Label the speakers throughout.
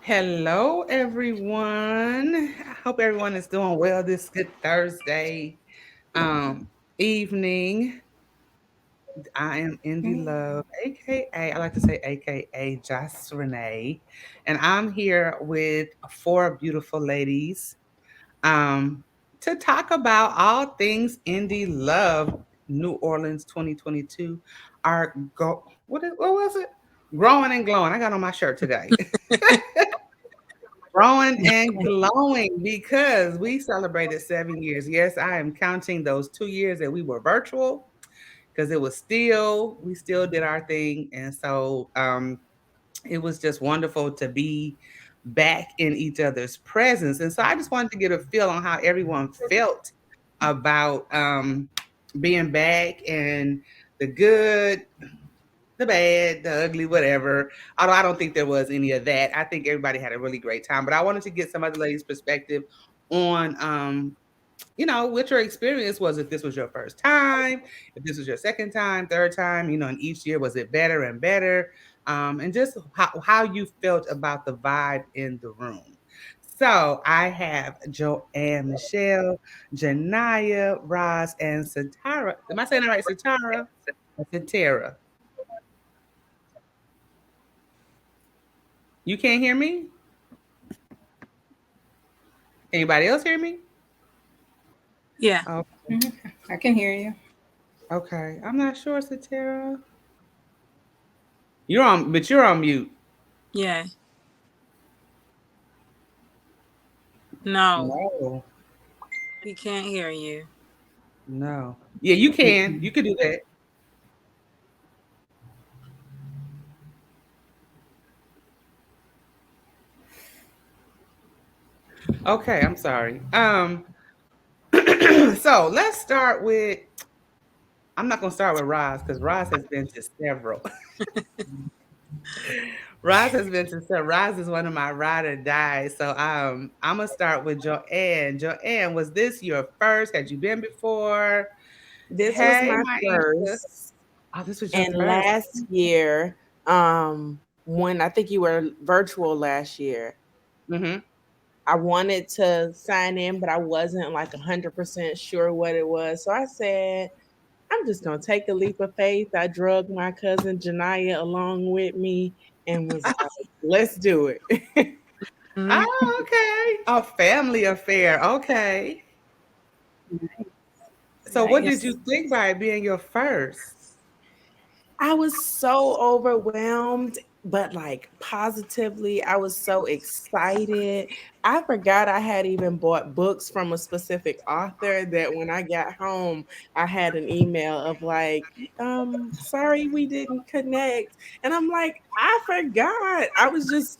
Speaker 1: Hello, everyone. I hope everyone is doing well this good Thursday evening. I am Indie Love, aka I like to say aka Just Renee, and I'm here with four beautiful ladies um, to talk about all things Indie Love New Orleans 2022. What was it? Growing and glowing. I got on my shirt today. Growing and glowing because we celebrated 7 years. Yes, I am counting those 2 years that we were virtual because we still did our thing. And so it was just wonderful to be back in each other's presence. And so I just wanted to get a feel on how everyone felt about being back and the good, the bad, the ugly, whatever. Although I don't think there was any of that. I think everybody had a really great time. But I wanted to get some other ladies' perspective on what your experience was, if this was your first time, if this was your second time, third time, and each year was it better and better? And just how you felt about the vibe in the room. So I have Joanne, Michelle, Janaya, Roz, and Satara. Am I saying it right? Satara or Satara? You can't hear me? Anybody else hear me?
Speaker 2: Yeah.
Speaker 1: Oh,
Speaker 3: I can hear you.
Speaker 1: okay. I'm not sure, Satara. You're on mute.
Speaker 2: Yeah. No,
Speaker 1: No,
Speaker 2: we can't hear you.
Speaker 1: no. Yeah, you can. You could do that. Okay, I'm sorry. So let's start with. I'm not gonna start with Roz because Roz has been to several. Roz has been to several. Roz is one of my ride or dies. So I'm gonna start with Joanne. Joanne, was this your first? Had you been before?
Speaker 4: This was
Speaker 1: Hey,
Speaker 4: my
Speaker 1: my Aisha.
Speaker 4: first.
Speaker 1: Oh, this was your
Speaker 4: And
Speaker 1: first.
Speaker 4: last year, when I think you were virtual last year,
Speaker 1: Mm-hmm.
Speaker 4: I wanted to sign in, but I wasn't like 100% sure what it was. So I said, I'm just going to take a leap of faith. I drug my cousin Janaya along with me and was like, let's do it.
Speaker 2: Mhm.
Speaker 1: Oh, okay. A family affair. Okay. So what did
Speaker 3: Nice.
Speaker 1: you think by it being your first?
Speaker 4: I was so overwhelmed, but like positively, I was so excited. I forgot I had even bought books from a specific author that when I got home, I had an email of like, sorry we didn't connect. And I'm like, I forgot. I was just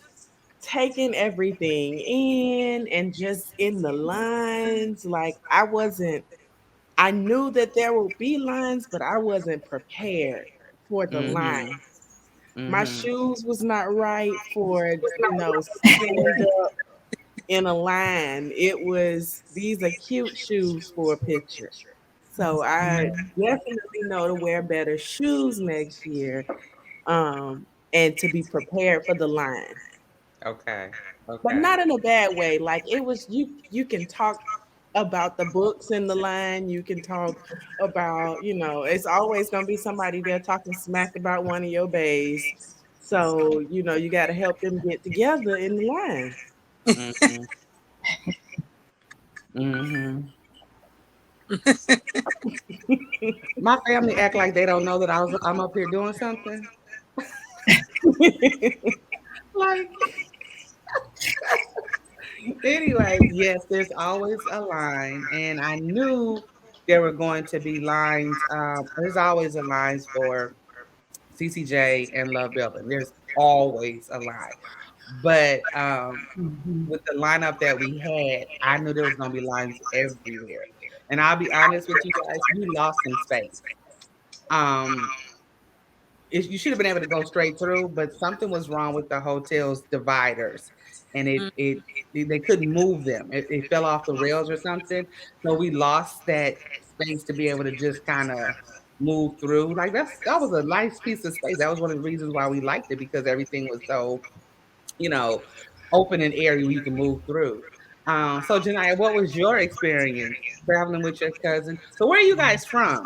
Speaker 4: taking everything in and just in the lines. Like I knew that there would be lines, but I wasn't prepared for the
Speaker 1: Mm-hmm.
Speaker 4: line. My
Speaker 1: Mm-hmm.
Speaker 4: shoes was not right for, stand up in a line. It was these are cute shoes for a picture. So I definitely know to wear better shoes next year. And to be prepared for the line.
Speaker 1: Okay.
Speaker 4: But
Speaker 1: Okay.
Speaker 4: not in a bad way. Like it was you can talk about the books in the line. You can talk about, it's always gonna be somebody there talking smack about one of your bays. So, you gotta help them get together in the line.
Speaker 1: Mm-hmm. Mm-hmm. My family act like they don't know that I'm up here doing something. Like anyway, yes, there's always a line, and I knew there were going to be lines. There's always a lines for CCJ and Love Belvin. There's always a line, but with the lineup that we had, I knew there was going to be lines everywhere. And I'll be honest with you guys, we lost some space. Um, you should have been able to go straight through, but something was wrong with the hotel's dividers, and they couldn't move them. It fell off the rails or something, so we lost that space to be able to just kind of move through. Like that was a nice piece of space. That was one of the reasons why we liked it because everything was so you know opening area where you can move through. So Janiyah, what was your experience traveling with your cousin? So where are you guys from?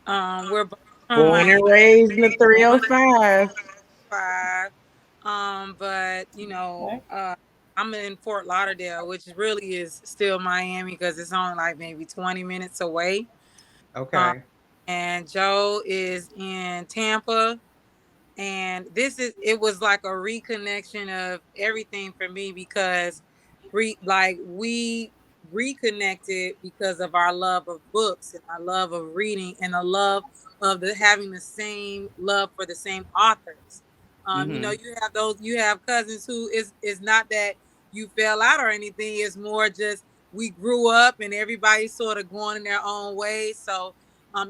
Speaker 2: We're both from
Speaker 4: Born and
Speaker 2: Miami.
Speaker 4: raised in the 305.
Speaker 2: Five. But
Speaker 3: Okay.
Speaker 2: I'm in Fort Lauderdale, which really is still Miami because it's only like maybe 20 minutes away. Um,
Speaker 1: Okay.
Speaker 2: and Joe is in Tampa. And it was like a reconnection of everything for me because we reconnected because of our love of books and our love of reading and the love of having the same love for the same authors.
Speaker 1: Mm-hmm.
Speaker 2: You have cousins who is not that you fell out or anything. It's more just we grew up and everybody's sort of going in their own way. So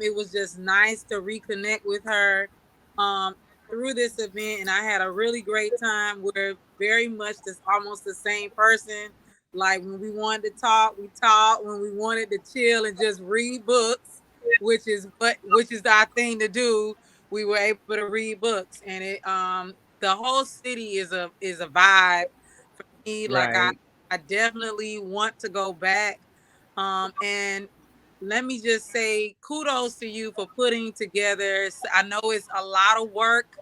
Speaker 2: it was just nice to reconnect with her. Um, through this event, and I had a really great time. We're very much this almost the same person. Like when we wanted to talk, we talked. When we wanted to chill and just read books, which is our thing to do, we were able to read books. And the whole city is a vibe for me. Like
Speaker 1: Right.
Speaker 2: I definitely want to go back. And let me just say kudos to you for putting together. I know it's a lot of work,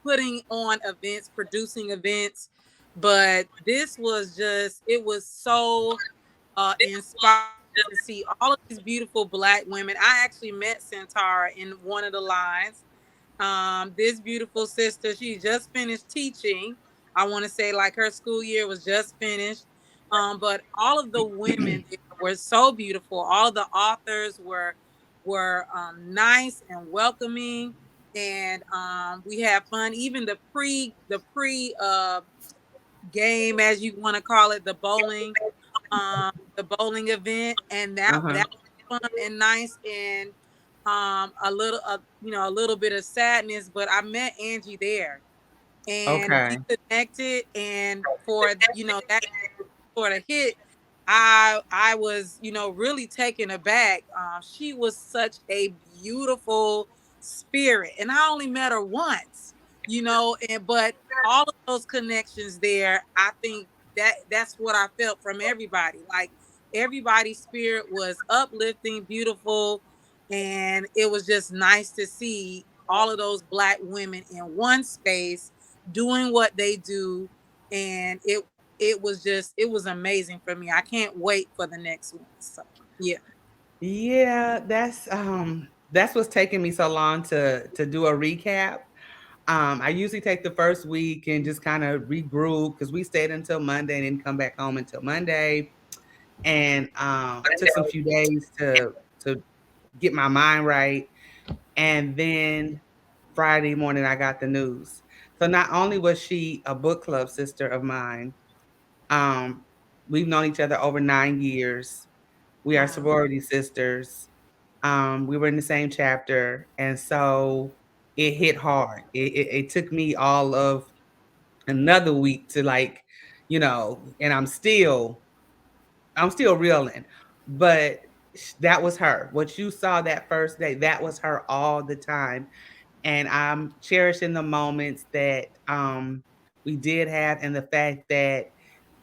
Speaker 2: putting on events, producing events, but this was it was so inspiring to see all of these beautiful Black women. I actually met Santara in one of the lines. This beautiful sister, she just finished teaching. I want to say like her school year was just finished. But all of the women there were so beautiful. All the authors were nice and welcoming, and we had fun. Even the pre game, as you want to call it, the bowling event, and
Speaker 1: Uh-huh.
Speaker 2: that was fun and nice, and a little bit of sadness, but I met Angie there and we
Speaker 1: Okay.
Speaker 2: connected, and for that sort of hit, I was really taken aback. She was such a beautiful spirit, and I only met her once, and but all of those connections there, I think that's what I felt from everybody. Like everybody's spirit was uplifting, beautiful, and it was just nice to see all of those Black women in one space doing what they do, and it was amazing for me. I can't wait for the next one. So yeah.
Speaker 1: Yeah, that's what's taking me so long to do a recap. I usually take the first week and just kind of regroup because we stayed until Monday and didn't come back home until Monday. And took some few days to get my mind right. And then Friday morning I got the news. So not only was she a book club sister of mine, um, we've known each other over 9 years. We are
Speaker 2: Wow.
Speaker 1: sorority sisters. We were in the same chapter, and so it hit hard. It took me all of another week to like, and I'm still reeling, but that was her. What you saw that first day, that was her all the time, and I'm cherishing the moments that we did have, and the fact that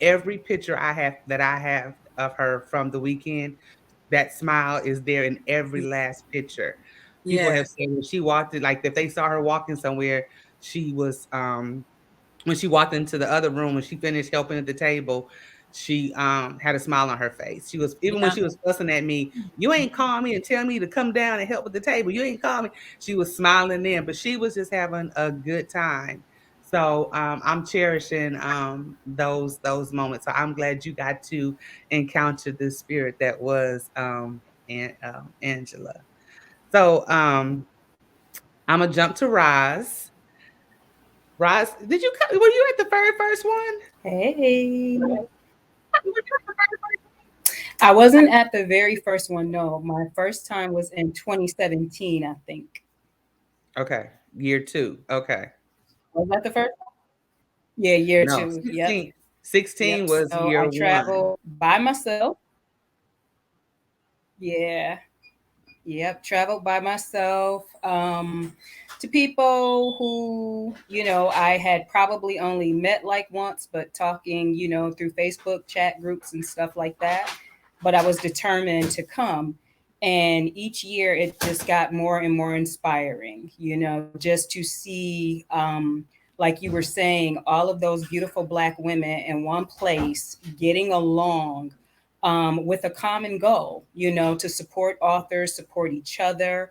Speaker 1: every picture I have of her from the weekend, that smile is there in every last picture. People have
Speaker 2: Yes.
Speaker 1: said when she walked it, like if they saw her walking somewhere, she was when she walked into the other room, when she finished helping at the table, she had a smile on her face. She was even when
Speaker 2: Yeah.
Speaker 1: she was fussing at me, you ain't call me and tell me to come down and help with the table. You ain't call me. She was smiling then, but she was just having a good time. So I'm cherishing those moments. So I'm glad you got to encounter the spirit that was Angela. So I'm gonna jump to Roz. Roz, did you come? Were you at the very first one?
Speaker 3: Hey. I wasn't at the very first one, no. My first time was in 2017, I think.
Speaker 1: Okay, year two. Okay,
Speaker 3: Was that the first? Yeah, year
Speaker 1: no,
Speaker 3: two. Yep.
Speaker 1: 16. 16
Speaker 3: Yep.
Speaker 1: was
Speaker 3: So I
Speaker 1: year one.
Speaker 3: traveled by myself. Yeah. Yep, traveled by myself to people who, I had probably only met like once, but talking, through Facebook chat groups and stuff like that. But I was determined to come. And each year it just got more and more inspiring, just to see, like you were saying, all of those beautiful Black women in one place getting along with a common goal, to support authors, support each other.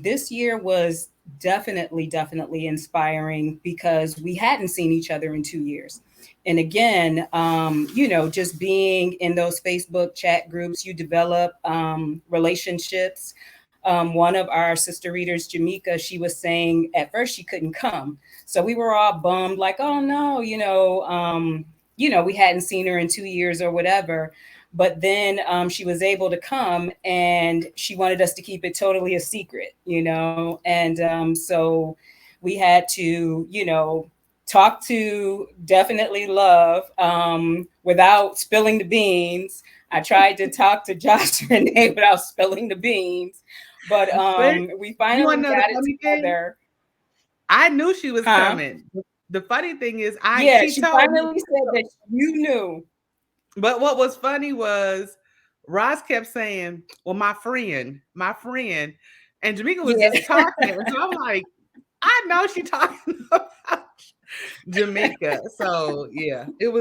Speaker 3: This year was definitely inspiring because we hadn't seen each other in 2 years. And again, just being in those Facebook chat groups, you develop relationships. One of our sister readers, Jamaica, she was saying at first she couldn't come. So we were all bummed, like, oh no, we hadn't seen her in 2 years or whatever. But then she was able to come, and she wanted us to keep it totally a secret, And so we had to, talk to definitely Love without spilling the beans. I tried to talk to Josh Renee without spilling the beans, but
Speaker 1: But
Speaker 3: we
Speaker 1: you want
Speaker 3: finally
Speaker 1: to know the
Speaker 3: got it
Speaker 1: funny thing?
Speaker 3: together.
Speaker 1: I knew she was
Speaker 3: Huh?
Speaker 1: coming. The funny thing is,
Speaker 3: Yeah,
Speaker 1: she
Speaker 3: she
Speaker 1: told me.
Speaker 3: finally said that you knew.
Speaker 1: But what was funny was Roz kept saying, "Well, my friend," and Jamaica was
Speaker 3: Yeah.
Speaker 1: just talking, and so I'm like, I know she talking about Jamaica. So yeah, yeah,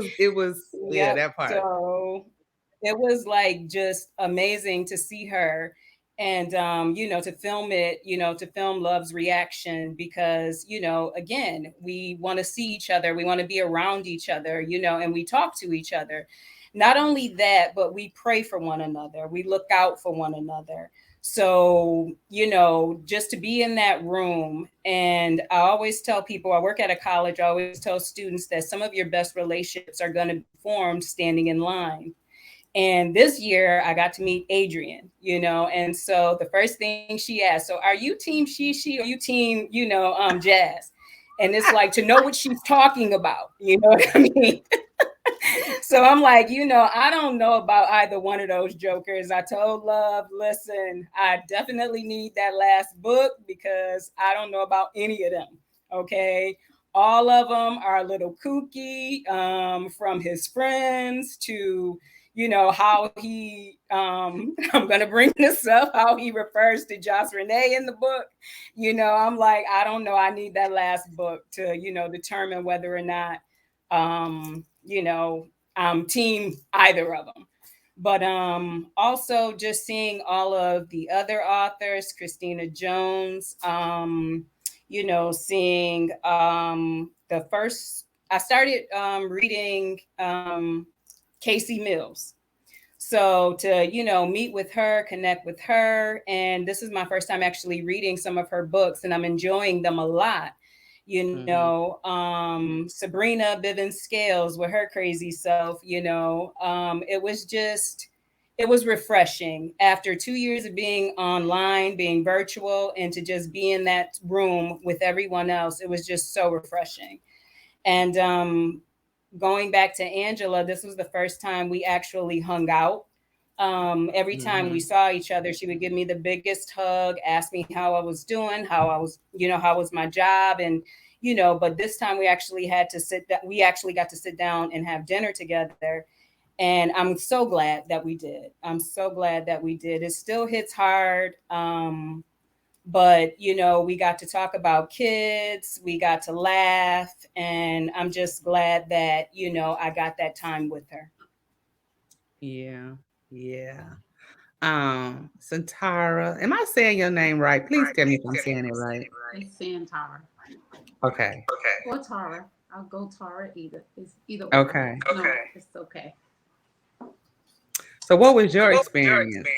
Speaker 3: Yep.
Speaker 1: that part.
Speaker 3: So it was like just amazing to see her and to film it, to film Love's reaction because, again, we want to see each other, we want to be around each other, and we talk to each other. Not only that, but we pray for one another, we look out for one another. So, just to be in that room. And I always tell people, I work at a college, I always tell students that some of your best relationships are going to be formed standing in line. And this year I got to meet Adrian, and so the first thing she asked, so are you team Shishi or you team, Jazz? And it's like to know what she's talking about, you know what I mean? So I'm like, I don't know about either one of those jokers. I told Love, listen, I definitely need that last book because I don't know about any of them. Okay. All of them are a little kooky, from his friends to, how he, I'm going to bring this up, how he refers to Joss Renee in the book. I'm like, I don't know. I need that last book to, determine whether or not, team either of them. But also just seeing all of the other authors, Christina Jones, seeing the first, I started reading Casey Mills. So to, meet with her, connect with her. And this is my first time actually reading some of her books, and I'm enjoying them a lot. Sabrina Bivens Scales with her crazy self, it was refreshing after 2 years of being online, being virtual, and to just be in that room with everyone else. It was just so refreshing. And going back to Angela, this was the first time we actually hung out. Every time we
Speaker 1: Mm-hmm.
Speaker 3: saw each other, she would give me the biggest hug, ask me how I was doing, how was my job. And, but this time we actually got to sit down and have dinner together. And I'm so glad that we did. I'm so glad that we did. It still hits hard. But we got to talk about kids, we got to laugh, and I'm just glad that I got that time with her.
Speaker 1: Yeah, yeah. Santara, am I saying your name right? Please tell me if I'm saying it right.
Speaker 5: It's Santara
Speaker 1: Okay,
Speaker 5: or Tara. I'll go Tara either. It's either or.
Speaker 1: okay.
Speaker 5: No, it's okay.
Speaker 1: So, what was your experience?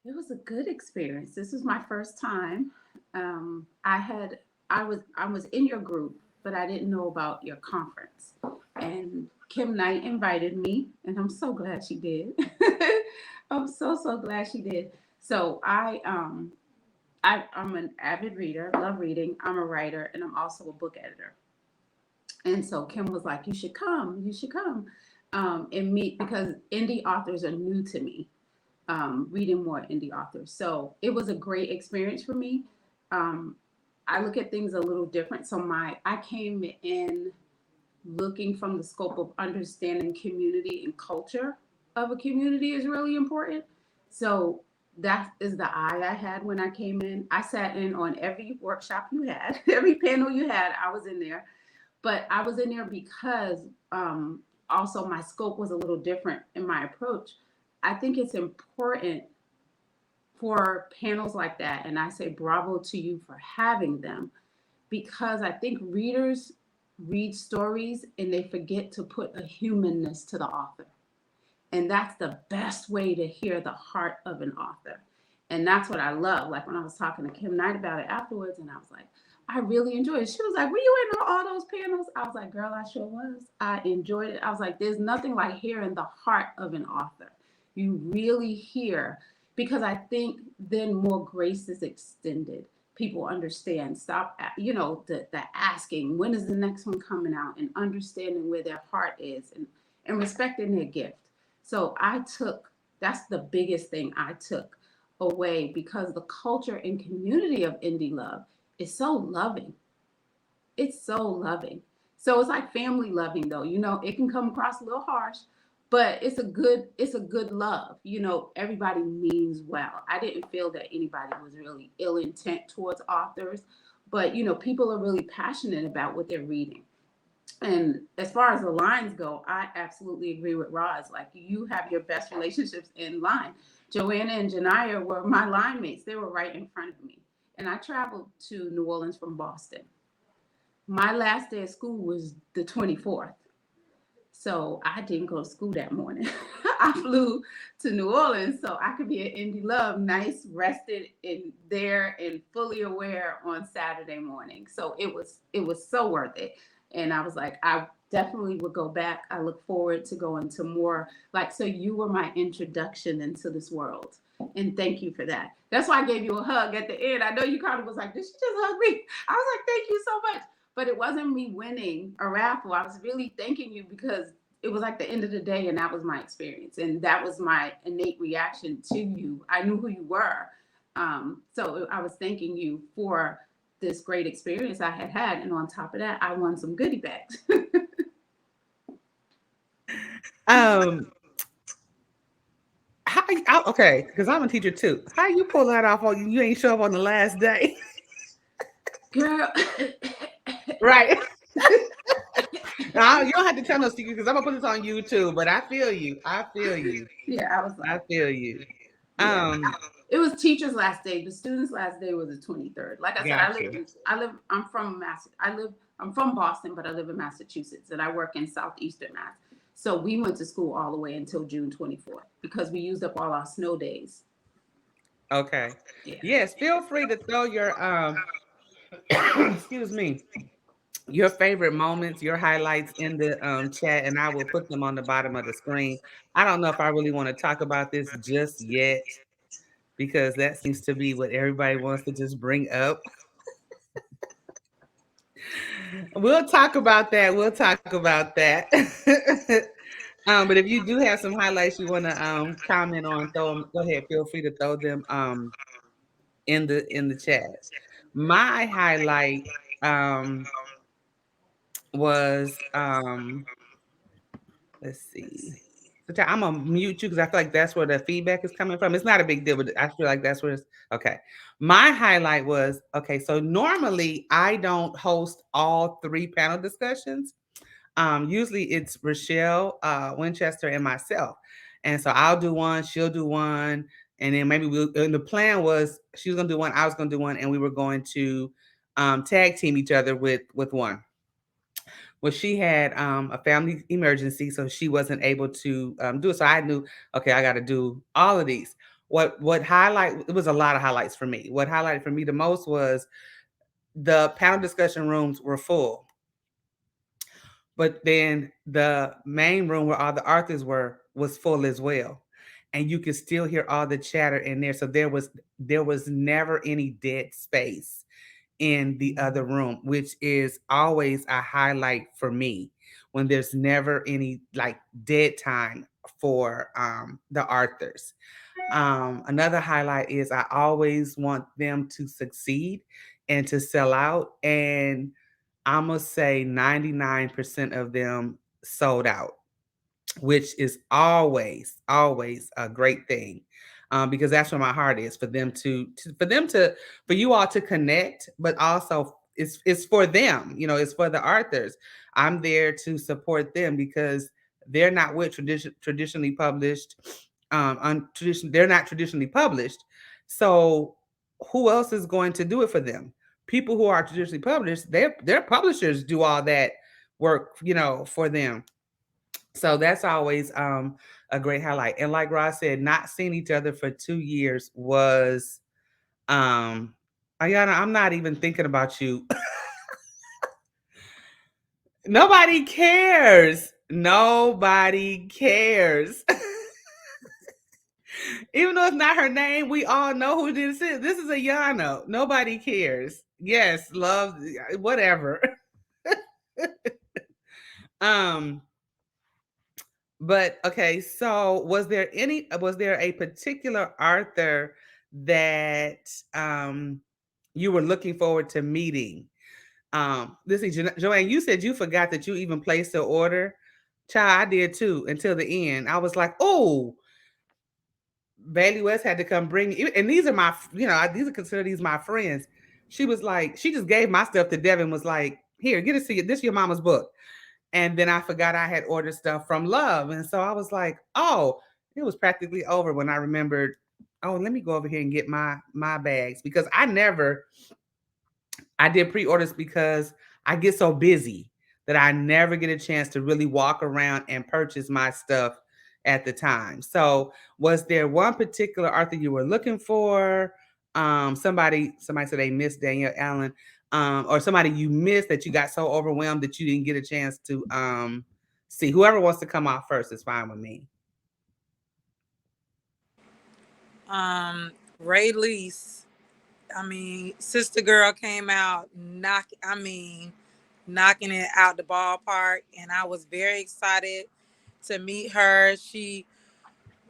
Speaker 5: It was a good experience. This was my first time. I was in your group, but I didn't know about your conference. And Kim Knight invited me, and I'm so glad she did. I'm so glad she did. So I'm an avid reader, love reading. I'm a writer, and I'm also a book editor. And so Kim was like, you should come and meet, because indie authors are new to me. reading more indie authors. So it was a great experience for me. Um, I look at things a little different. So I came in looking from the scope of understanding community and culture of a community is really important. So that is the eye I had when I came in. I sat in on every workshop you had, every panel you had, I was in there. But I was in there because also my scope was a little different in my approach. I think it's important for panels like that, and I say bravo to you for having them, because I think readers read stories and they forget to put a humanness to the author. And that's the best way to hear the heart of an author. And that's what I love. Like when I was talking to Kim Knight about it afterwards, and I was like, I really enjoyed it. She was like, were you in all those panels? I was like, girl, I sure was. I enjoyed it. I was like, there's nothing like hearing the heart of an author. You really hear, because I think then more grace is extended. People understand, stop, the asking, when is the next one coming out, and understanding where their heart is, and respecting their gift. So that's the biggest thing I took away, because the culture and community of indie love is so loving. It's so loving. So it's like family loving though. It can come across a little harsh, but it's a good love. Everybody means well. I didn't feel that anybody was really ill intent towards authors, but people are really passionate about what they're reading. And as far as the lines go, I absolutely agree with Roz. Like, you have your best relationships in line. Joanna and Janiyah were my line mates. They were right in front of me. And I traveled to New Orleans from Boston. My last day of school was the 24th. So I didn't go to school that morning. I flew to New Orleans so I could be at Indie Love, nice, rested in there and fully aware on Saturday morning. So it was so worth it. And I was like, I definitely would go back. I look forward to going to more. Like, so you were my introduction into this world. And thank you for that. That's why I gave you a hug at the end. I know you kind of was like, did she just hug me? I was like, thank you so much. But it wasn't me winning a raffle. I was really thanking you because it was like the end of the day, and that was my experience. And that was my innate reaction to you. I knew who you were. So I was thanking you for this great experience I had had. And on top of that, I won some goodie bags.
Speaker 1: Okay, because I'm a teacher too. How you pull that off on you ain't show up on the last day?
Speaker 5: Girl.
Speaker 1: Right. No, you don't have to tell no secret because I'm gonna put this on YouTube. But I feel you.
Speaker 5: Yeah, I was like,
Speaker 1: I feel you.
Speaker 5: Yeah. It was teachers' last day. The students' last day was the 23rd. Like I said, I'm from Boston, but I live in Massachusetts, and I work in southeastern Mass. So we went to school all the way until June 24th because we used up all our snow days.
Speaker 1: Okay.
Speaker 5: Yeah.
Speaker 1: Yes, feel free to throw your excuse me, your favorite moments, your highlights in the chat, and I will put them on the bottom of the screen. I don't know if I really want to talk about this just yet because that seems to be what everybody wants to just bring up. We'll talk about that. But if you do have some highlights you want to comment on, throw them. Go ahead. Feel free to throw them in the chat. My highlight was let's see. So I'm gonna mute you because I feel like that's where the feedback is coming from. It's not a big deal, but I feel like that's where it's okay. My highlight was okay. So normally I don't host all 3 panel discussions. Usually it's Rochelle Winchester and myself, and so I'll do one, she'll do one, and then maybe and the plan was she was gonna do one, I was gonna do one, and we were going to tag team each other with one. Well, she had a family emergency, so she wasn't able to do it. So I knew, okay, I got to do all of these. What highlight? It was a lot of highlights for me. What highlighted for me the most was the panel discussion rooms were full, but then the main room where all the authors was full as well, and you could still hear all the chatter in there. So there was never any dead space in the other room, which is always a highlight for me when there's never any like dead time for the authors. Another highlight is I always want them to succeed and to sell out. And I'm going to say 99% of them sold out, which is always, always a great thing. Because that's where my heart is for them for you all to connect, but also it's for them, it's for the authors. I'm there to support them because they're not with traditionally published, they're not traditionally published. So who else is going to do it for them? People who are traditionally published, their publishers do all that work, for them. So that's always a great highlight. And like Ross said, not seeing each other for 2 years was um Ayana, I'm not even thinking about you. Nobody cares. Nobody cares. Even though it's not her name, we all know who this is. This is Ayana. Nobody cares. Yes, love, whatever. um But okay, so was there a particular author that you were looking forward to meeting? This is Joanne, you said you forgot that you even placed the order. Child, I did too until the end. I was like, oh, Bailey West had to come bring and these are my, these are considered these my friends. She was like, she just gave my stuff to Devin, was like, here, get to see it. This is your mama's book. And then I forgot I had ordered stuff from Love. And so I was like, oh, it was practically over when I remembered, oh, let me go over here and get my bags. Because I did pre-orders because I get so busy that I never get a chance to really walk around and purchase my stuff at the time. So was there one particular author you were looking for? Somebody said they missed Danielle Allen. Or somebody you missed that you got so overwhelmed that you didn't get a chance to see. Whoever wants to come out first is fine with me.
Speaker 2: Ray Lease. I mean, Sister Girl came out knocking it out the ballpark, and I was very excited to meet her. She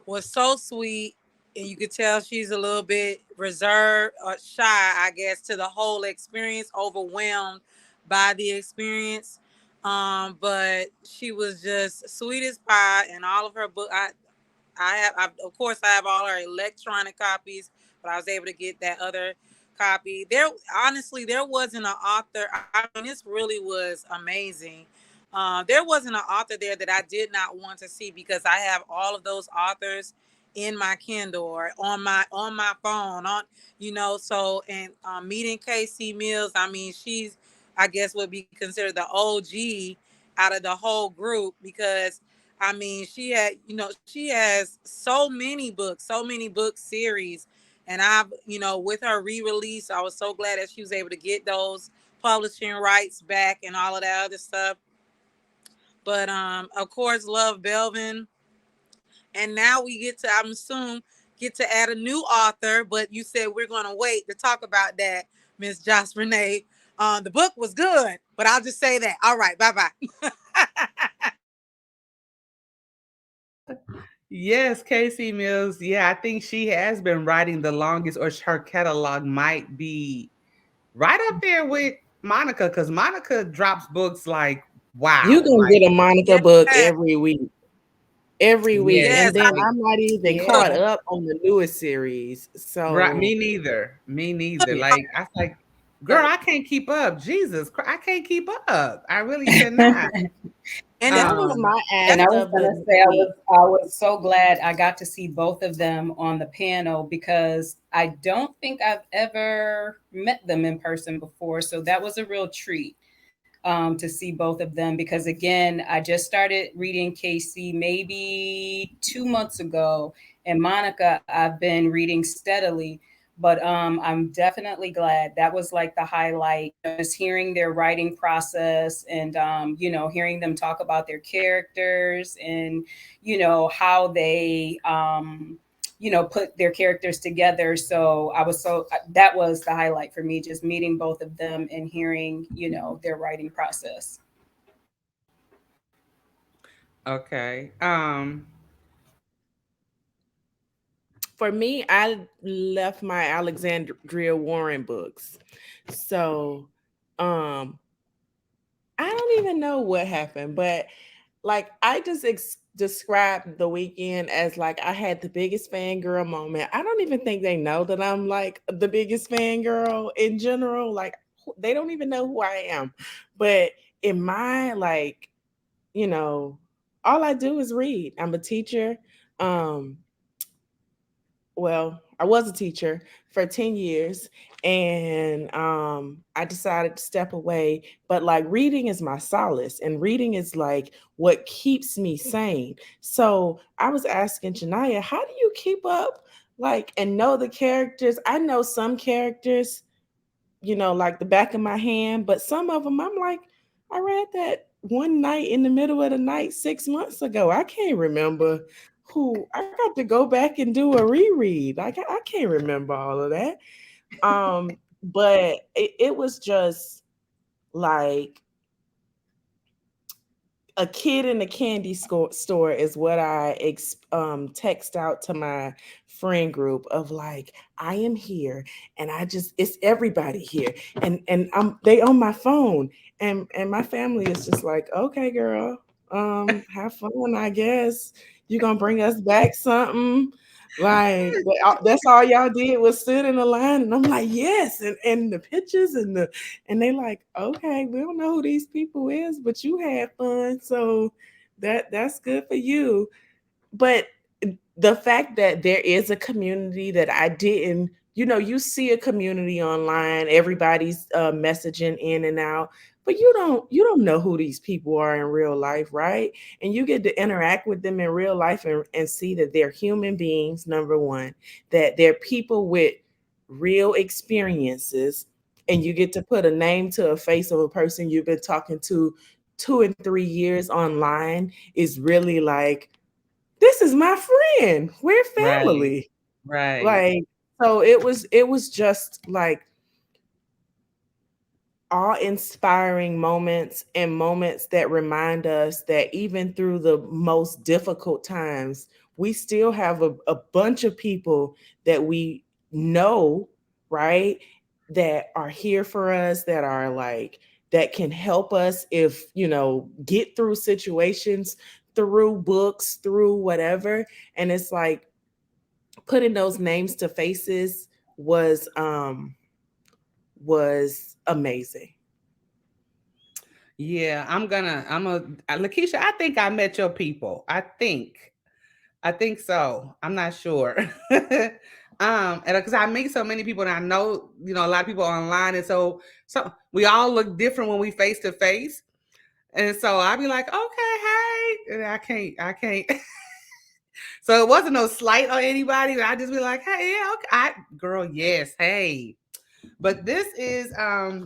Speaker 2: was so sweet, and you could tell she's a little bit reserved or shy, I guess, to the whole experience, overwhelmed by the experience. But she was just sweet as pie, and all of her book. Of course, I have all her electronic copies, but I was able to get that other copy. Honestly, there wasn't an author. I mean, this really was amazing. There wasn't an author there that I did not want to see because I have all of those authors in my Kindle or on my phone. So and meeting Casey Mills. I mean, she's, I guess, would be considered the OG out of the whole group because I mean, she has so many books, so many book series. And with her re-release, I was so glad that she was able to get those publishing rights back and all of that other stuff. But of course, Love Belvin. And now we get to add a new author, but you said we're gonna wait to talk about that, Miss Joss Renee. The book was good, but I'll just say that. All right, bye-bye.
Speaker 1: Yes, Casey Mills. Yeah, I think she has been writing the longest, or her catalog might be right up there with Monica, because Monica drops books like, wow.
Speaker 4: You can
Speaker 1: like,
Speaker 4: get a Monica book every week. Every week.
Speaker 1: Yes,
Speaker 4: And then I'm not even caught up on the newest series. So
Speaker 1: right, me neither. Like I was like, girl, I can't keep up. Jesus Christ, I can't keep up. I really cannot.
Speaker 2: And
Speaker 4: that was my ask.
Speaker 3: And I was going to say, I was so glad I got to see both of them on the panel because I don't think I've ever met them in person before. So that was a real treat to see both of them because, again, I just started reading Casey maybe 2 months ago. And Monica, I've been reading steadily. But I'm definitely glad that was like the highlight, just hearing their writing process and, hearing them talk about their characters and, how they, put their characters together. So that was the highlight for me, just meeting both of them and hearing, their writing process.
Speaker 1: Okay.
Speaker 4: for me, I left my Alexandria Warren books. So um I don't even know what happened, but like I just described the weekend as like I had the biggest fangirl moment. I don't even think they know that I'm like the biggest fangirl in general. Like they don't even know who I am. But in my like, you know, all I do is read. I'm a teacher. Um, well, I was a teacher for 10 years and I decided to step away. But like reading is my solace and reading is like what keeps me sane. So I was asking Janaya, how do you keep up like and know the characters? I know some characters, you know, like the back of my hand, but some of them I'm like, I read that one night in the middle of the night 6 months ago. I can't remember who. I got to go back and do a reread. I can't remember all of that. But it was just like a kid in a candy store is what I text out to my friend group of like, I am here and I just it's everybody here and I'm they on my phone and my family is just like, okay girl, have fun, I guess you're gonna bring us back something. Like that's all y'all did was sit in the line, and I'm like, yes, and the pictures and they like, okay, we don't know who these people is, but you had fun, so that's good for you. But the fact that there is a community that I didn't, you know, you see a community online, everybody's messaging in and out, but you don't know who these people are in real life, right? And you get to interact with them in real life and see that they're human beings, number one, that they're people with real experiences, and you get to put a name to a face of a person you've been talking to 2 and 3 years online is really like, this is my friend. We're
Speaker 1: Right.
Speaker 4: family.
Speaker 1: Right.
Speaker 4: Like, so it was just like awe-inspiring moments and moments that remind us that even through the most difficult times, we still have a bunch of people that we know, right? That are here for us, that are like that can help us if, you know, get through situations through books, through whatever. And it's like putting those names to faces was amazing.
Speaker 1: Yeah, Lakeisha, I think I met your people. I think so. I'm not sure. And because I meet so many people and I know, you know, a lot of people online. And so we all look different when we face to face. And so I'd be like, okay, hey. And I can't. So it wasn't no slight on anybody. I just be like, hey, yeah, okay. Girl, yes, hey. But this is I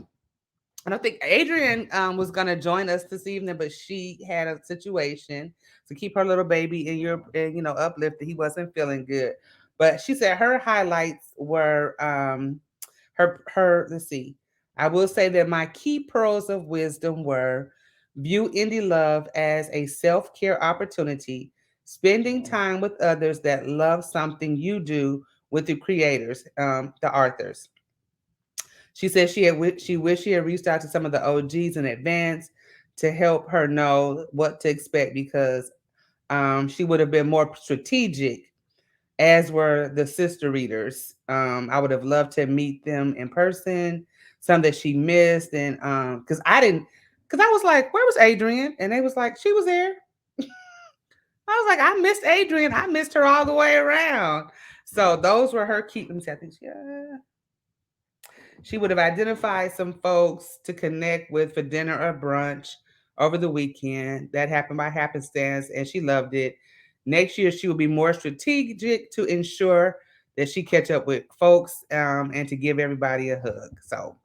Speaker 1: don't think Adrian was gonna join us this evening, but she had a situation to keep her little baby in you know, uplifted. He wasn't feeling good, but she said her highlights were her. Let's see. I will say that my key pearls of wisdom were view indie love as a self care opportunity, spending time with others that love something you do with the creators, the authors. She said she wished she had reached out to some of the OGs in advance to help her know what to expect because she would have been more strategic, as were the sister readers. I would have loved to meet them in person, some that she missed, and because I was like, where was Adrian? And they was like, she was there. I was like, I missed Adrian. I missed her all the way around. So those were her key. Let me see. I think she would have identified some folks to connect with for dinner or brunch over the weekend. That happened by happenstance, and she loved it. Next year, she will be more strategic to ensure that she catch up with folks and to give everybody a hug. So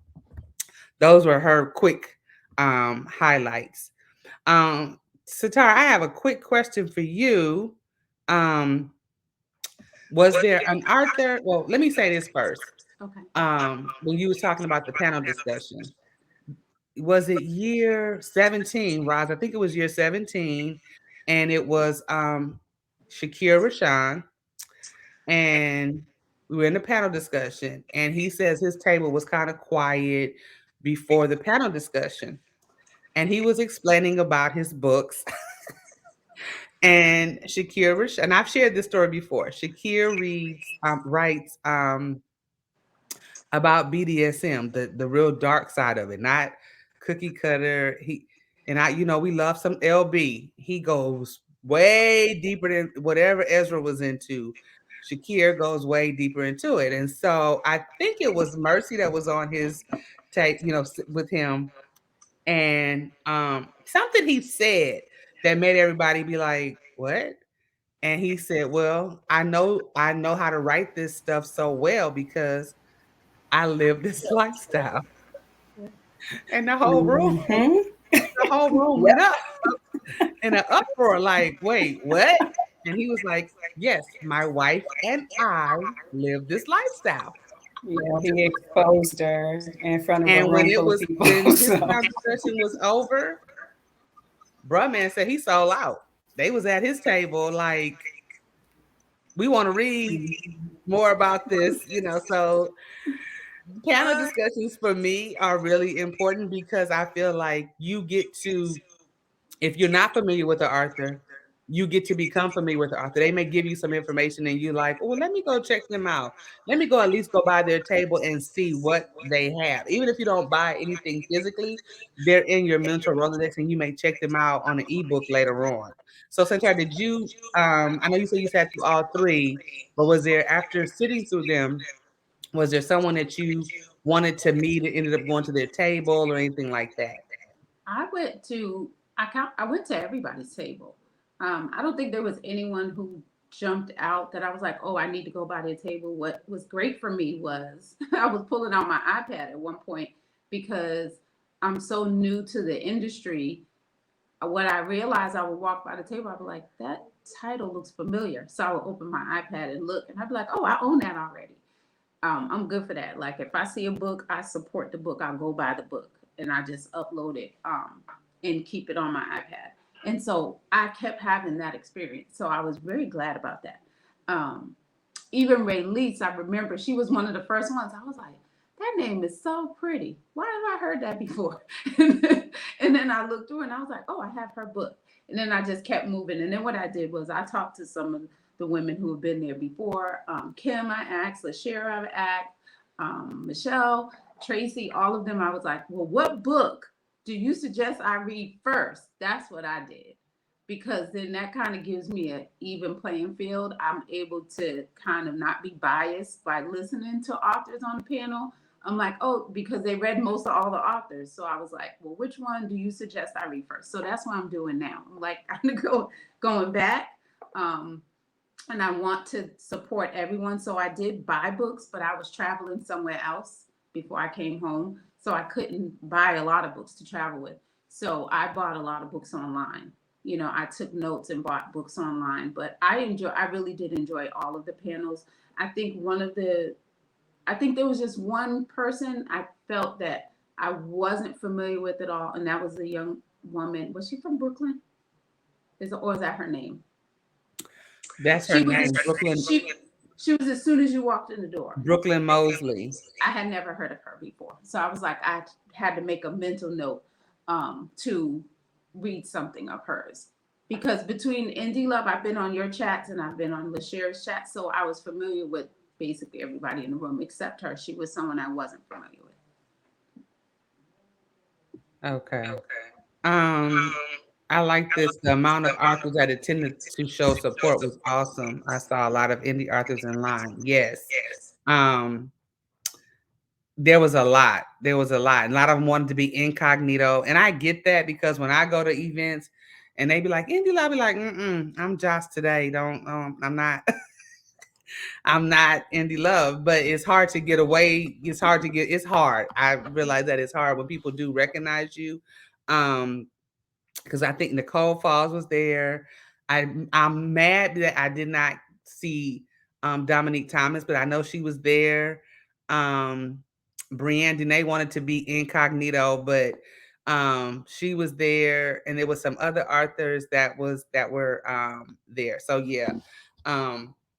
Speaker 1: those were her quick highlights. Sitar, I have a quick question for you. Um, was there an Arthur? Well, let me say this first.
Speaker 5: Okay.
Speaker 1: When you was talking about the panel discussion, was it year 17, Roz? I think it was year 17, and it was Shakira Rashawn, and we were in a panel discussion, and he says his table was kind of quiet before the panel discussion, and he was explaining about his books. And and I've shared this story before. Shakir writes about BDSM, the real dark side of it, not cookie cutter. We love some LB. He goes way deeper than whatever Ezra was into. Shakir goes way deeper into it. And so I think it was Mercy that was on his tape, with him. And something he said that made everybody be like, what? And he said, well, I know how to write this stuff so well because I live this lifestyle. And
Speaker 3: Mhm.
Speaker 1: the whole room went up in an uproar, like, wait, what? And he was like, yes, my wife and I live this lifestyle.
Speaker 3: Yeah, he exposed her in front of a
Speaker 1: And when
Speaker 3: room
Speaker 1: it
Speaker 3: full of
Speaker 1: was
Speaker 3: people.
Speaker 1: when his
Speaker 3: So,
Speaker 1: conversation was over, bruh man said he sold out. They was at his table like, we want to read more about this, so panel discussions for me are really important because I feel like you get to, if you're not familiar with the author, you get to become familiar with the author. They may give you some information and you like, oh, let me go check them out. Let me go at least go by their table and see what they have. Even if you don't buy anything physically, they're in your mental Rolodex and you may check them out on an ebook later on. So Santiago, did you, I know you said you sat through all three, but was there, after sitting through them, was there someone that you wanted to meet and ended up going to their table or anything like that?
Speaker 5: I went to I went to everybody's table. I don't think there was anyone who jumped out that I was like, oh, I need to go by their table. What was great for me was I was pulling out my iPad at one point because I'm so new to the industry. What I realized, I would walk by the table, I'd be like, that title looks familiar. So I would open my iPad and look, and I'd be like, oh, I own that already. I'm good for that. Like if I see a book, I support the book. I'll go buy the book and I just upload it and keep it on my iPad. And so I kept having that experience. So I was very glad about that. Um, Even Ray Lease, I remember she was one of the first ones. I was like, that name is so pretty. Why have I heard that before? And then I looked through and I was like, oh, I have her book. And then I just kept moving. And then what I did was I talked to some of the women who have been there before. Kim, I asked, LaShara, I asked, Michelle, Tracy, all of them. I was like, well, what book do you suggest I read first? That's what I did, because then that kind of gives me an even playing field. I'm able to kind of not be biased by listening to authors on the panel. I'm like, oh, because they read most of all the authors. So I was like, well, which one do you suggest I read first? So that's what I'm doing now. I'm like, I'm going back. And I want to support everyone. So I did buy books, but I was traveling somewhere else before I came home. So I couldn't buy a lot of books to travel with. So I bought a lot of books online. I took notes and bought books online, but I really did enjoy all of the panels. I think I think there was just one person I felt that I wasn't familiar with at all, and that was a young woman. Was she from Brooklyn? Or is that her name?
Speaker 1: That's her
Speaker 5: She was
Speaker 1: name, Brooklyn
Speaker 5: she was as soon as you walked in the door.
Speaker 1: Brooklyn Mosley.
Speaker 5: I had never heard of her before, so I was like, I had to make a mental note to read something of hers, because between Indie Love, I've been on your chats and I've been on LaShara's chat, so I was familiar with basically everybody in the room except her. She was someone I wasn't familiar with.
Speaker 1: Okay. Um, I like this. The amount of authors that attended to show support was awesome. I saw a lot of indie authors in line. Yes. Um, there was a lot. There was a lot. And a lot of them wanted to be incognito. And I get that because when I go to events and they be like, Indie Love, I be like, I'm Josh today. Don't I'm not I'm not Indie Love, but it's hard to get away. It's hard. I realize that it's hard when people do recognize you. Because I think Nicole Falls was there. I'm mad that I did not see Dominique Thomas, but I know she was there. Brienne Dene wanted to be incognito, but she was there, and there was some other authors that were there. So yeah.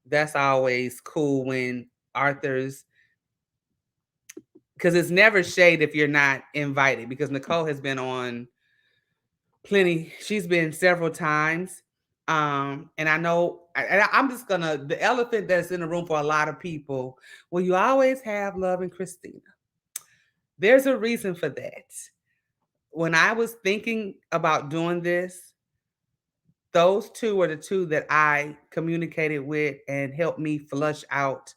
Speaker 1: that's always cool when authors, because it's never shade if you're not invited, because Nicole has been on plenty. She's been several times. And I know I'm just gonna, the elephant that's in the room for a lot of people. Well, you always have Love and Christina. There's a reason for that. When I was thinking about doing this, those two were the two that I communicated with and helped me flush out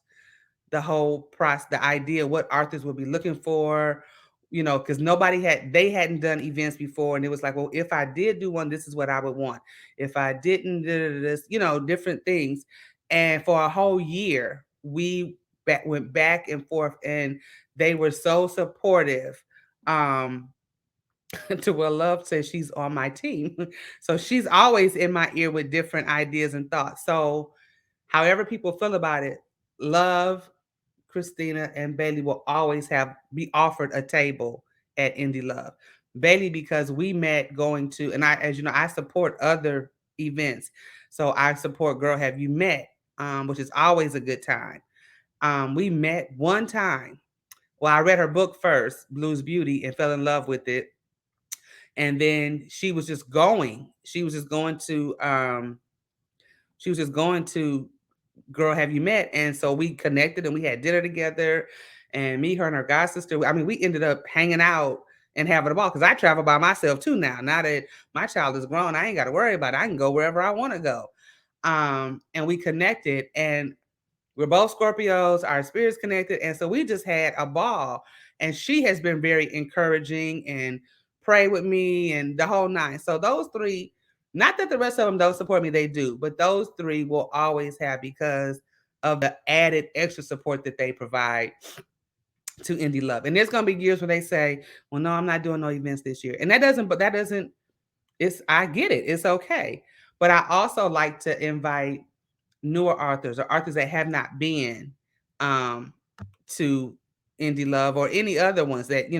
Speaker 1: the whole process, the idea what authors would be looking for, because they hadn't done events before, and it was like, well, if I did do one, this is what I would want. If I didn't, this, different things. And for a whole year, we went back and forth, and they were so supportive. To what Love says, she's on my team. So she's always in my ear with different ideas and thoughts. So however people feel about it, Love, Christina, and Bailey will always be offered a table at Indie Love. Bailey, because we met going to, and I, as you know, I support other events. So I support Girl Have You Met, which is always a good time. We met one time. Well, I read her book first, Blues Beauty, and fell in love with it. And then she was just going. She was just going to Girl Have You Met? And so we connected and we had dinner together. And me, her, and her god sister, I mean, we ended up hanging out and having a ball, because I travel by myself too now. Now that my child is grown, I ain't got to worry about it. I can go wherever I want to go. And we connected, and we're both Scorpios, our spirits connected. And so we just had a ball. And she has been very encouraging and pray with me and the whole nine. So those three, not that the rest of them don't support me, they do, but those three will always have, because of the added extra support that they provide to Indie Love. And there's going to be years where they say, well, no, I'm not doing no events this year. And I get it. It's okay. But I also like to invite newer authors or authors that have not been to Indie Love or any other ones that,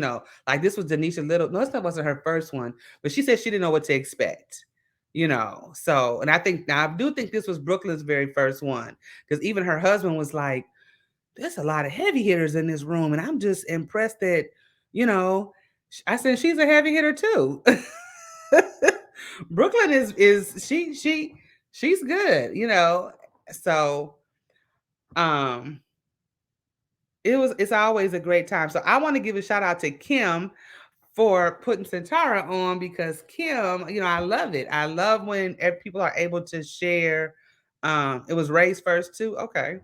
Speaker 1: like this was Denisha Little. No, that wasn't her first one, but she said she didn't know what to expect, So, and I do think this was Brooklyn's very first one, because even her husband was like, there's a lot of heavy hitters in this room. And I'm just impressed that, I said, she's a heavy hitter too. Brooklyn she's good, So, it's always a great time. So I want to give a shout out to Kim for putting Centara on, because Kim, I love it. I love when people are able to share. It was Ray's first too. Okay.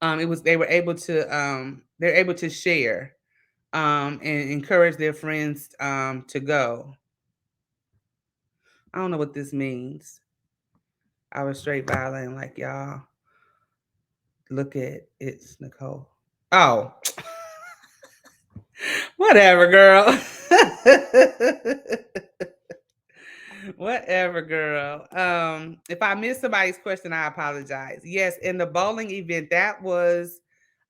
Speaker 1: They're able to share and encourage their friends to go. I don't know what this means. I was straight violating, like, y'all. Look at it's Nicole. Oh. Whatever, girl. Whatever, girl. If I missed somebody's question, I apologize. Yes, in the bowling event, that was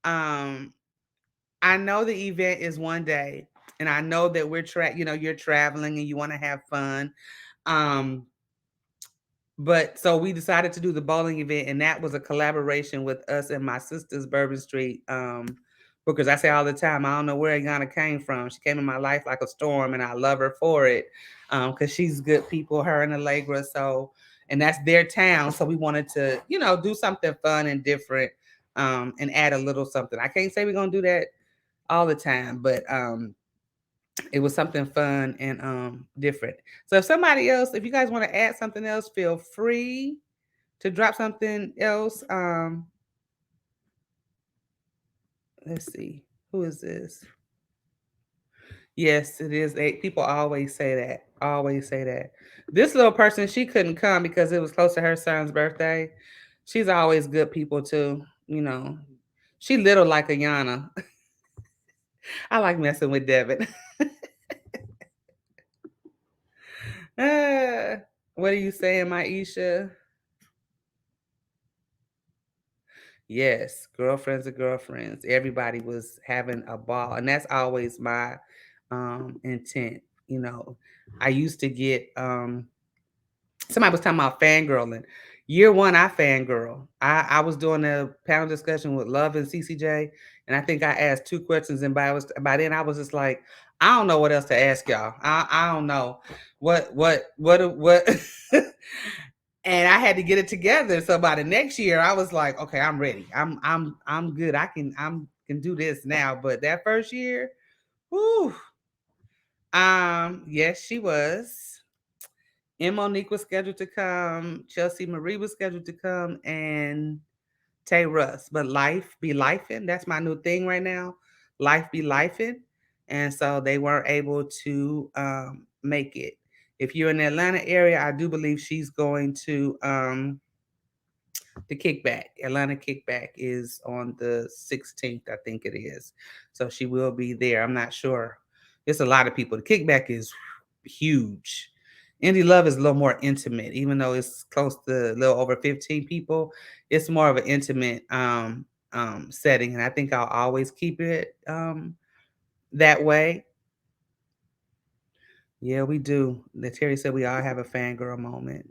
Speaker 1: I know the event is one day, and I know that you're traveling and you want to have fun. But so we decided to do the bowling event, and that was a collaboration with us and my sister's Bourbon Street bookers. I say all the time, I don't know where Ayana came from. She came in my life like a storm, and I love her for it, because she's good people, her and Allegra. So, and that's their town. So we wanted to, do something fun and different, and add a little something. I can't say we're going to do that all the time, but it was something fun and different. So if you guys want to add something else, feel free to drop something else. Let's see. Who is this? Yes, it is. People always say that. Always say that. This little person, she couldn't come because it was close to her son's birthday. She's always good people too. She little like Ayana. I like messing with Devin. What are you saying, Maisha? Yes, girlfriends are girlfriends. Everybody was having a ball, and that's always my intent. I used to get somebody was talking about fangirling. Year one, I fangirl. I was doing a panel discussion with Love and CCJ, and I think I asked 2 questions, and by then I was just like, I don't know what else to ask y'all. I don't know what. And I had to get it together. So by the next year, I was like, okay, I'm ready. I'm good. I can do this now. But that first year, whew, yes, she was. And Monique was scheduled to come. Chelsea Marie was scheduled to come, and Tay Russ. But life be lifing. That's my new thing right now. Life be lifing, and so they weren't able to make it. If you're in the Atlanta area, I do believe she's going to the Kickback. Atlanta Kickback is on the 16th, I think it is. So she will be there. I'm not sure. It's a lot of people. The Kickback is huge. Indie Love is a little more intimate, even though it's close to a little over 15 people. It's more of an intimate setting, and I think I'll always keep it that way. Yeah, we do. Terry said we all have a fangirl moment.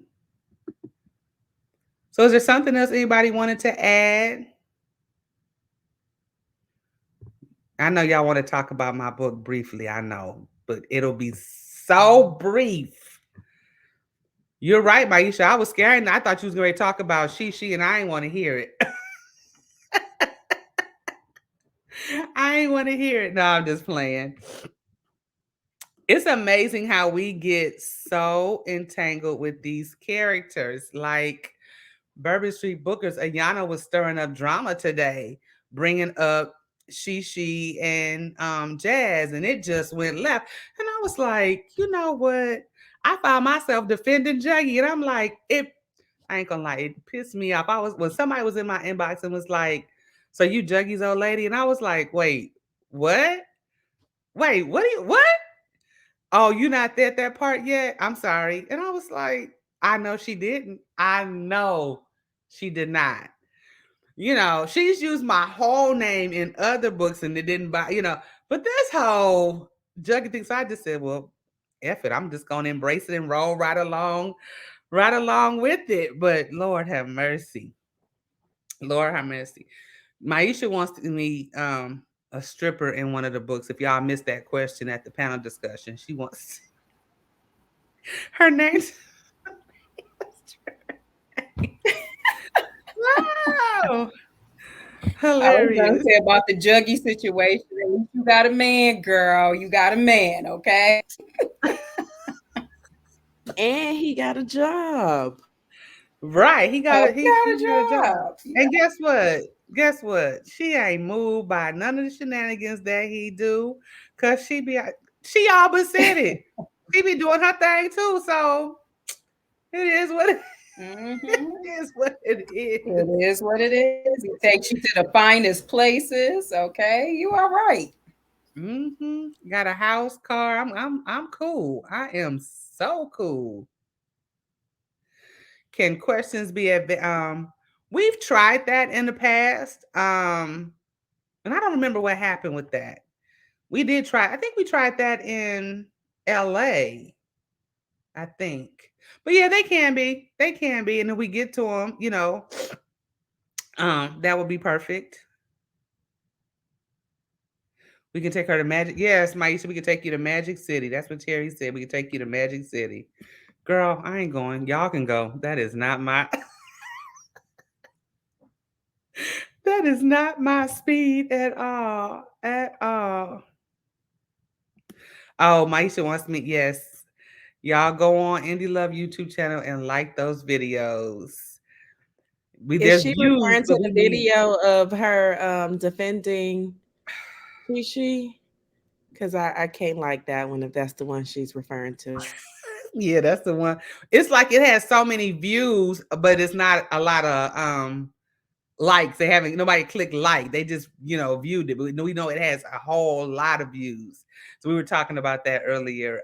Speaker 1: So is there something else anybody wanted to add? I know y'all want to talk about my book briefly, I know, but it'll be so brief. You're right, Maisha. I was scared. I thought you was going to talk about she, and I ain't want to hear it. I ain't want to hear it. No, I'm just playing. It's amazing how we get so entangled with these characters. Like Bourbon Street Bookers, Ayana was stirring up drama today, bringing up Shishi and Jazz, and it just went left. And I was like, you know what? I found myself defending Juggy, and I'm like, I ain't gonna lie, it pissed me off. When somebody was in my inbox and was like, so you Juggy's old lady? And I was like, wait, what? Wait, what? Oh, you not at that part yet? I'm sorry. And I was like, I know she didn't. I know she did not. You know, she's used my whole name in other books and it didn't buy, but this whole Juggy thinks I just said, well, F it. I'm just gonna embrace it and roll right along with it. But Lord have mercy. Lord have mercy. Maisha wants to meet a stripper in one of the books. If y'all missed that question at the panel discussion, she wants her name. Wow. Hilarious.
Speaker 3: I was gonna say about the Juggy situation. At least you got a man, girl. You got a man, okay?
Speaker 4: And he got a job.
Speaker 1: Right. He got a
Speaker 3: job.
Speaker 1: Yeah. And guess what? Guess what? She ain't moved by none of the shenanigans that he do. Cause she all but said it. She be doing her thing too. So it is what it it is what it is.
Speaker 3: It is what it is. It takes you to the finest places. Okay, you are right.
Speaker 1: Got a house, car. I'm cool. I am so cool. Can questions be we've tried that in the past. And I don't remember what happened with that. We did try, I think we tried that in LA. I think. But yeah, they can be. They can be. And if we get to them, that would be perfect. We can take her to Magic. Yes, Maisha, we can take you to Magic City. That's what Terry said. We can take you to Magic City. Girl, I ain't going. Y'all can go. That is not my that is not my speed at all. At all. Oh, Maisha wants me. Yes. Y'all go on Indie Love YouTube channel and like those videos.
Speaker 4: Is she referring to the video of her defending Shishi? Because I can't like that one if that's the one she's referring to.
Speaker 1: Yeah, that's the one. It's like it has so many views, but it's not a lot of likes. They haven't, nobody clicked like. They just, viewed it. But we know it has a whole lot of views. So we were talking about that earlier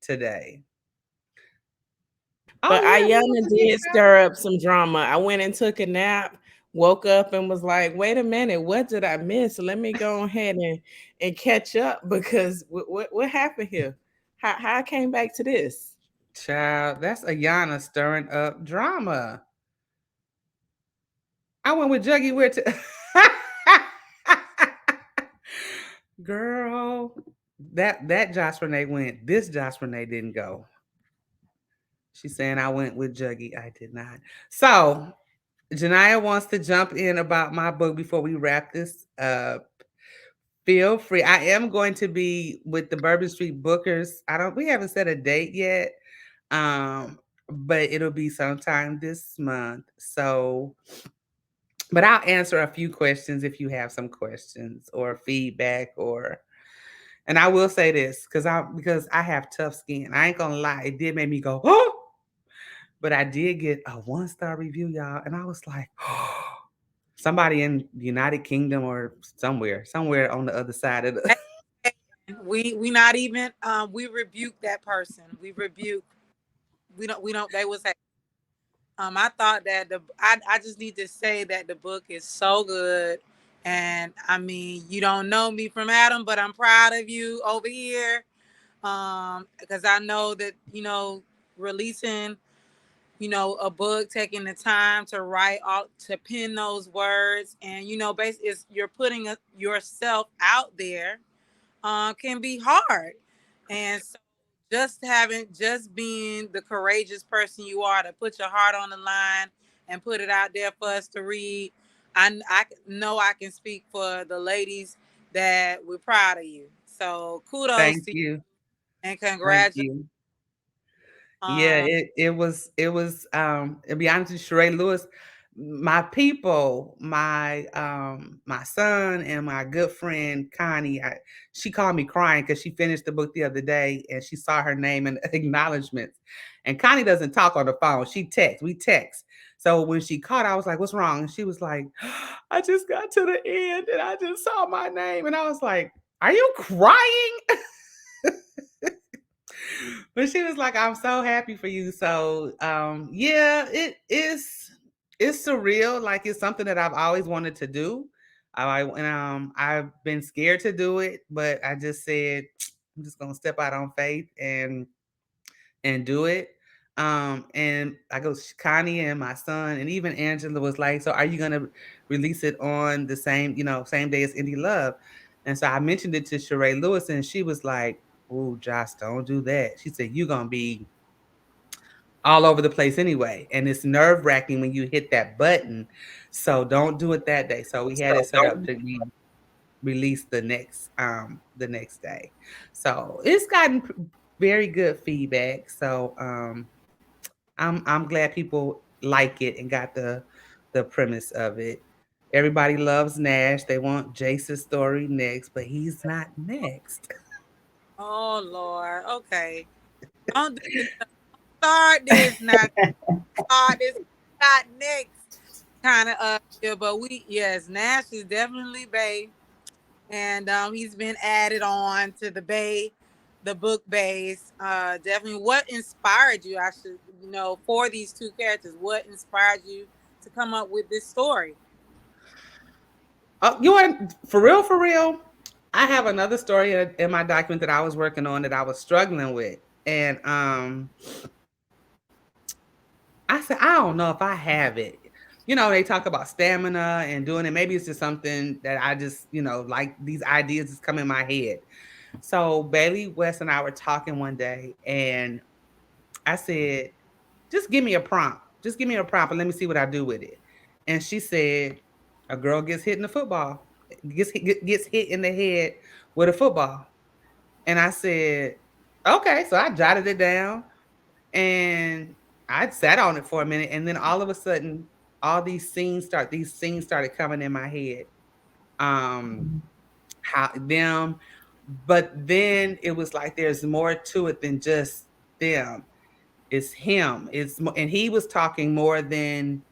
Speaker 1: today.
Speaker 4: But Ayana did stir up some drama. I went and took a nap, woke up and was like, wait a minute, what did I miss? Let me go ahead and catch up because what happened here? How I came back to this?
Speaker 1: Child, that's Ayana stirring up drama. I went with Juggy where to girl. That Josh Renee went. This Josh Renee didn't go. She's saying I went with Juggy. I did not. So Janiyah wants to jump in about my book before we wrap this up. Feel free. I am going to be with the Bourbon Street Bookers. We haven't set a date yet. But it'll be sometime this month. So, but I'll answer a few questions if you have some questions or feedback and I will say this because I have tough skin. I ain't gonna lie, it did make me go, oh, but I did get a 1-star review, y'all, and I was like, oh, somebody in the United Kingdom or somewhere on the other side of the
Speaker 2: We not even we rebuke that person. We don't they was I thought that I just need to say that the book is so good. And I mean, you don't know me from Adam, but I'm proud of you over here. Because I know that, releasing, a book, taking the time to write out, to pen those words, and basically you're putting yourself out there, can be hard. And so just being the courageous person you are to put your heart on the line and put it out there for us to read. I know I can speak for the ladies that we're proud of you. So kudos
Speaker 1: Thank
Speaker 2: to you
Speaker 1: you.
Speaker 2: and
Speaker 1: Thank
Speaker 2: congratulations.
Speaker 1: you. Yeah, it was to be honest with you, Sheree Lewis, my people, my son and my good friend Connie, she called me crying because she finished the book the other day and she saw her name in the acknowledgments. And Connie doesn't talk on the phone. We text. So when she called, I was like, what's wrong? And she was like, I just got to the end and I just saw my name. And I was like, are you crying? But she was like, I'm so happy for you. So yeah, it's surreal. Like it's something that I've always wanted to do. I've been scared to do it, but I just said I'm just gonna step out on faith and do it. And I go, Connie and my son, and even Angela was like, so are you gonna release it on the same day as Indie Love? And so I mentioned it to Sheree Lewis, and she was like, oh, Josh, don't do that. She said, you're gonna be all over the place anyway. And it's nerve-wracking when you hit that button. So don't do it that day. So we had it set up to be released the next day. So it's gotten very good feedback. So I'm glad people like it and got the premise of it. Everybody loves Nash. They want Jace's story next, but he's not next.
Speaker 2: Oh Lord, okay. Don't do this. Start this now. Start this. Not next. Kind of yeah, but Nash is definitely Bay. And he's been added on to the book base. Definitely, what inspired you? Actually, for these two characters, what inspired you to come up with this story?
Speaker 1: You want for real? For real? I have another story in my document that I was working on that I was struggling with, and I said I don't know if I have it. They talk about stamina and doing it. Maybe it's just something that I just like these ideas just come in my head. So Bailey West and I were talking one day, and I said, just give me a prompt. Just give me a prompt and let me see what I do with it. And she said, a girl gets hit in the football, gets hit in the head with a football. And I said, okay. So I jotted it down and I sat on it for a minute. And then all of a sudden, all these scenes started coming in my head. But then it was like there's more to it than just them. It's him. And he was talking more than.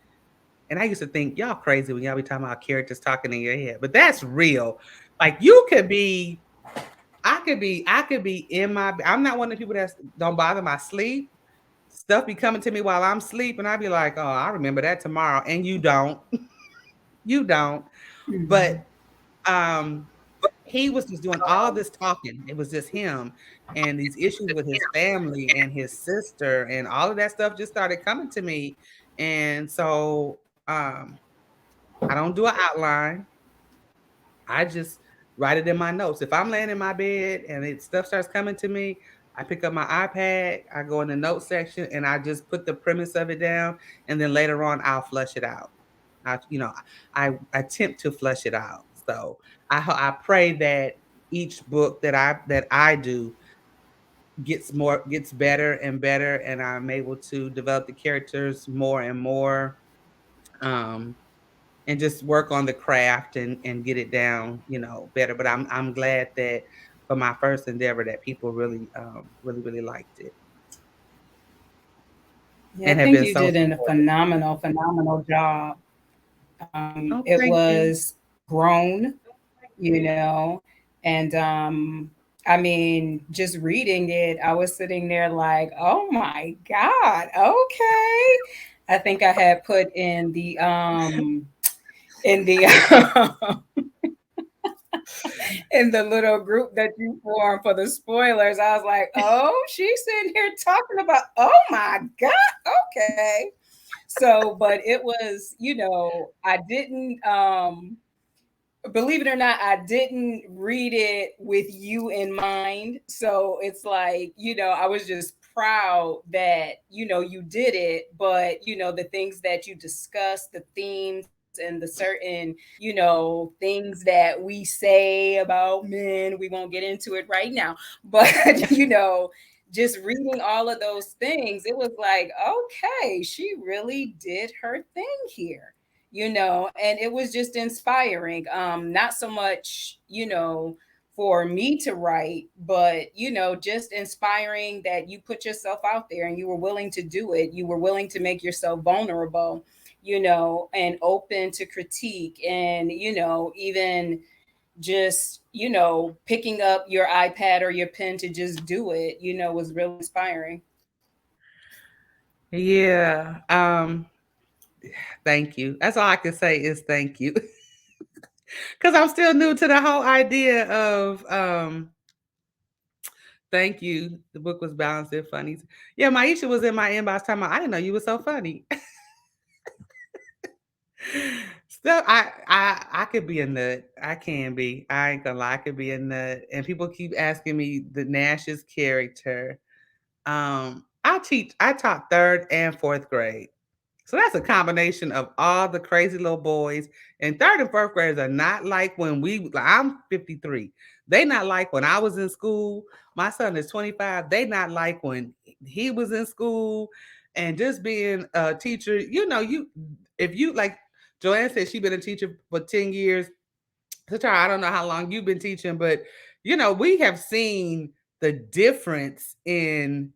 Speaker 1: And I used to think y'all crazy when y'all be talking about characters talking in your head, but that's real. Like I could be in my. I'm not one of the people that don't bother my sleep. Stuff be coming to me while I'm sleeping. I be like, oh, I remember that tomorrow, and you don't. You don't.
Speaker 3: Mhm.
Speaker 1: But he was just doing all this talking. It was just him, and these issues with his family and his sister and all of that stuff just started coming to me. And so I don't do an outline. I just write it in my notes. If I'm laying in my bed and stuff starts coming to me, I pick up my iPad, I go in the note section, and I just put the premise of it down, and then later on I'll flush it out. I attempt to flush it out. So I pray that each book that I do gets better and better, and I'm able to develop the characters more and more. Um, and just work on the craft and get it down, better. But I'm glad that for my first endeavor that people really really liked it
Speaker 3: Yeah, I
Speaker 1: and have
Speaker 3: think
Speaker 1: been
Speaker 3: you
Speaker 1: so
Speaker 3: did a
Speaker 1: supportive.
Speaker 3: phenomenal job.
Speaker 1: Oh,
Speaker 3: It
Speaker 1: thank you.
Speaker 3: was grown, you know, and I mean, just reading it, I was sitting there like, oh my God, okay. I think I had put in the in the little group that you formed for the spoilers. I was like, oh, she's sitting here talking about, oh my God, okay. So, but it was, I didn't believe it or not, I didn't read it with you in mind. So it's like, I was just proud that, you did it, but, the things that you discussed, the themes and the certain, things that we say about men, we won't get into it right now. But, just reading all of those things, it was like, okay, she really did her thing here, and it was just inspiring. Not so much, for me to write, but just inspiring that you put yourself out there and you were willing to do it. You were willing to make yourself vulnerable, and open to critique, and even just picking up your iPad or your pen to just do it, was really inspiring.
Speaker 1: Yeah. Thank you. That's all I can say is thank you. Because I'm still new to the whole idea of thank you. The book was balanced and funny. Yeah, Maisha was in my inbox talking about, I didn't know you were so funny. Still, I could be a nut. I can be. I ain't gonna lie, I could be a nut. And people keep asking me the Nash's character. I taught third and fourth grade. So that's a combination of all the crazy little boys. And third and fourth graders are not like I'm 53. They not like when I was in school. My son is 25. They not like when he was in school. And just being a teacher, if you like Joanne said she been a teacher for 10 years. Tara, I don't know how long you've been teaching, but we have seen the difference in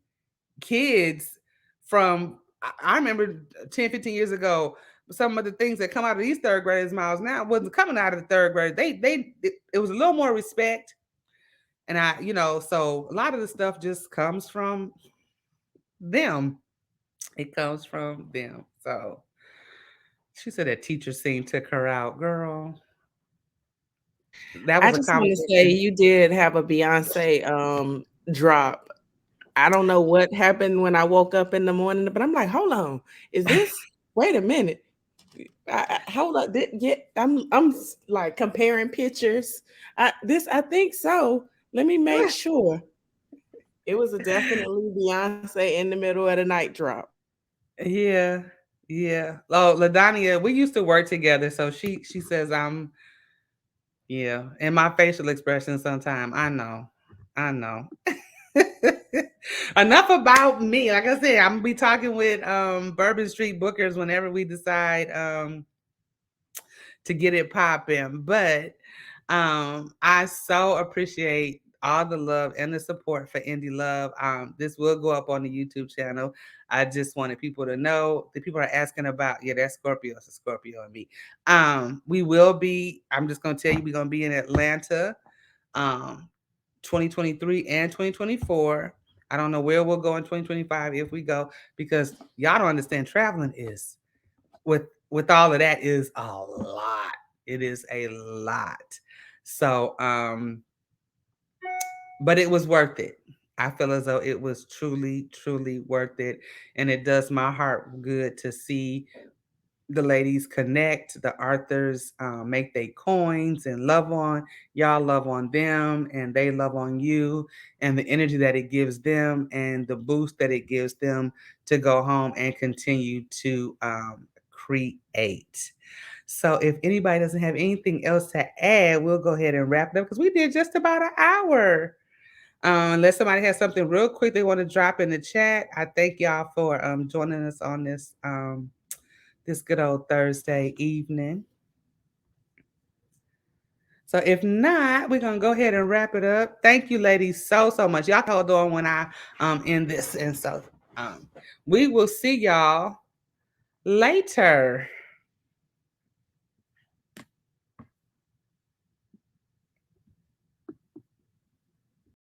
Speaker 1: kids from I remember 10, 15 years ago, some of the things that come out of these third graders' mouths now wasn't coming out of the third grade. It was a little more respect. And so a lot of the stuff just comes from them. It comes from them. So she said that teacher scene took her out. Girl, that
Speaker 4: I
Speaker 1: was a
Speaker 4: just want to say
Speaker 1: conversation.
Speaker 4: you did have a Beyonce drop. I don't know what happened when I woke up in the morning, but I'm like, hold on, is this? Wait a minute, hold up. Yeah, I'm like comparing pictures. I think so. Let me make sure. It was a definitely Beyonce in the middle of the night drop.
Speaker 1: Yeah. Yeah. Oh, LaDonia, we used to work together. So she says yeah, and my facial expression sometime. I know. I know. Enough about me. Like I said, I'm gonna be talking with Bourbon Street Bookers whenever we decide to get it popping. But I so appreciate all the love and the support for Indie Love. This will go up on the YouTube channel. I just wanted people to know that people are asking about, yeah, that's Scorpio. It's a Scorpio and me. We will be, I'm just gonna tell you, we're gonna be in Atlanta 2023 and 2024. I don't know where we'll go in 2025 if we go, because y'all don't understand traveling is with all of that is a lot. It is a lot. So, but it was worth it. I feel as though it was truly, truly worth it. And it does my heart good to see the ladies connect, the Arthurs make their coins and love on y'all, love on them, and they love on you, and the energy that it gives them, and the boost that it gives them to go home and continue to create. So, if anybody doesn't have anything else to add, we'll go ahead and wrap it up because we did just about an hour. Unless somebody has something real quick they want to drop in the chat, I thank y'all for joining us on this. This good old Thursday evening. So if not, we're gonna go ahead and wrap it up. Thank you, ladies, so much. Y'all can hold on when I end this, and so we will see y'all later.